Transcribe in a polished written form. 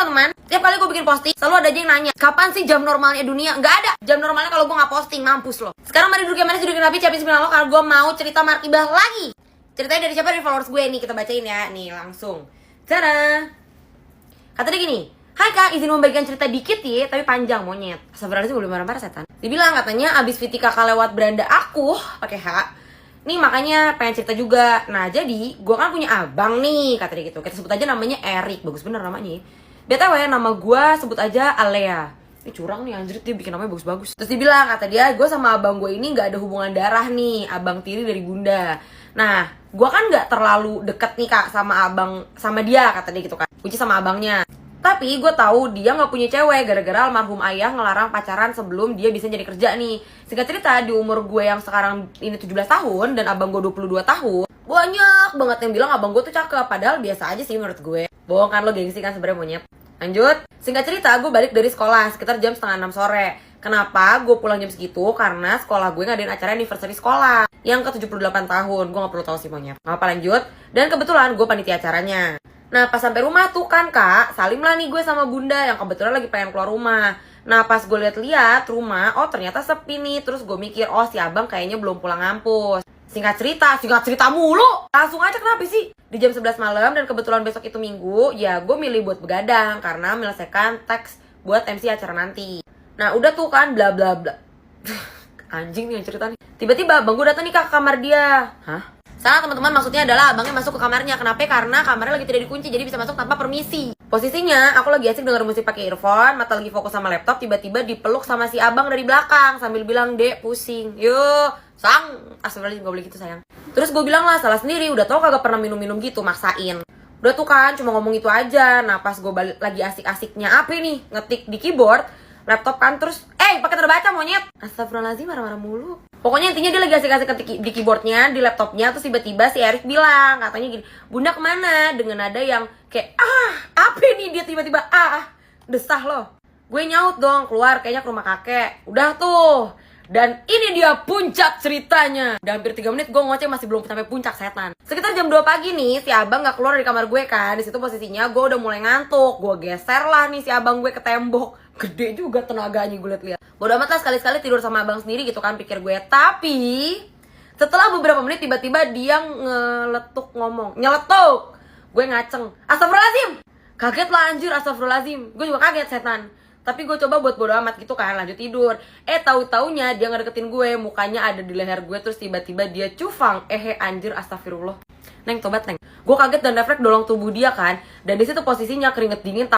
teman-teman, tiap kali gue bikin posting selalu ada aja yang nanya, kapan sih jam normalnya dunia? Nggak ada jam normalnya kalau gue nggak posting, mampus lo. Sekarang mari duduk yang manis, duduk yang rapi, siapin sembilan lo, karena gue mau cerita Markibah lagi. Ceritanya dari siapa? Dari followers gue nih, kita bacain ya. Nih langsung. Tada. Kata dia gini, hai kak, izin membagikan cerita dikit ya, tapi panjang monyet. Sebenarnya sih belum marah-marah setan. Dibilang katanya abis Viti kakak lewat beranda aku, pakai H. Nih makanya pengen cerita juga. Nah jadi gue kan punya abang nih, kata dia gitu. Kita sebut aja namanya Erik, bagus bener namanya. BTW nama gue sebut aja Alea. Ini curang nih anjir, dia bikin namanya bagus-bagus. Terus dibilang, kata dia, gue sama abang gue ini gak ada hubungan darah nih, abang tiri dari bunda. Nah gue kan gak terlalu deket nih kak sama abang, sama dia, kata dia gitu kan, kunci sama abangnya. Tapi gue tahu dia nggak punya cewek gara-gara almarhum ayah ngelarang pacaran sebelum dia bisa jadi kerja nih. Singkat cerita, di umur gue yang sekarang ini 17 tahun dan abang gue 22 tahun, banyak banget yang bilang abang gue tuh cakep. Padahal biasa aja sih menurut gue. Bohong kan lo, gengsi kan sebenarnya monyet. Lanjut. Singkat cerita, gue balik dari sekolah sekitar jam setengah 6 sore. Kenapa gue pulang jam segitu? Karena sekolah gue ngadain acara anniversary sekolah yang ke 78 tahun. Gue gak perlu tahu sih monyet. Gak apa, lanjut. Dan kebetulan gue panitia acaranya. Nah pas sampai rumah tuh kan kak, salim lah nih gue sama bunda yang kebetulan lagi pengen keluar rumah. Nah pas gue lihat-lihat rumah, oh ternyata sepi nih. Terus gue mikir, oh si abang kayaknya belum pulang ngampus. Singkat cerita mulu. Langsung aja, kenapa sih? Di jam 11 malam dan kebetulan besok itu minggu, ya gue milih buat begadang karena menyelesaikan teks buat MC acara nanti. Nah udah tuh kan bla bla bla. Anjing nih yang cerita nih. Tiba-tiba abang gue datang nih ke kamar dia. Hah? Salah teman-teman, maksudnya adalah abangnya masuk ke kamarnya. Kenapa? Karena kamarnya lagi tidak dikunci, jadi bisa masuk tanpa permisi. Posisinya aku lagi asik denger musik pakai earphone, mata lagi fokus sama laptop, tiba-tiba dipeluk sama si abang dari belakang sambil bilang, "Dek, pusing." Yo, sang. Astagfirullahaladzim, gak boleh gitu sayang. Terus gue bilang lah, salah sendiri, udah tau kagak pernah minum-minum gitu, maksain. Udah tuh kan, cuma ngomong itu aja. Nah pas gue balik lagi asik-asiknya apa nih, ngetik di keyboard, laptop kan, terus pakai tanda baca monyet. Astagfirullahaladzim, marah-marah mulu. Pokoknya intinya dia lagi asik-asik ketik di keyboardnya, di laptopnya. Terus tiba-tiba si Erik bilang, katanya gini, "Bunda kemana?" Dengan nada yang kayak, apa nih dia tiba-tiba, desah loh. Gue nyaut dong, keluar kayaknya ke rumah kakek. Udah tuh. Dan ini dia puncak ceritanya. Udah hampir 3 menit gue ngoceh masih belum sampai puncak setan. Sekitar jam 2 pagi nih, si abang gak keluar dari kamar gue kan. Di situ posisinya gue udah mulai ngantuk. Gue geser lah nih si abang gue ke tembok. Gede juga tenaganya gue liat-liat. Bodo amat lah, sekali-sekali tidur sama abang sendiri gitu kan, pikir gue. Tapi setelah beberapa menit tiba-tiba dia nyeletuk. Gue ngaceng, "Astagfirullahaladzim." Kaget lah anjir, astagfirullahaladzim. Gue juga kaget setan. Tapi gue coba buat bodo amat gitu kan, lanjut tidur. Tahu-taunya dia ngedeketin gue, mukanya ada di leher gue. Terus tiba-tiba dia cufang. Anjir, astagfirullah. Neng, tobat neng. Gue kaget dan refleks dolong tubuh dia kan. Dan di situ posisinya keringet dingin.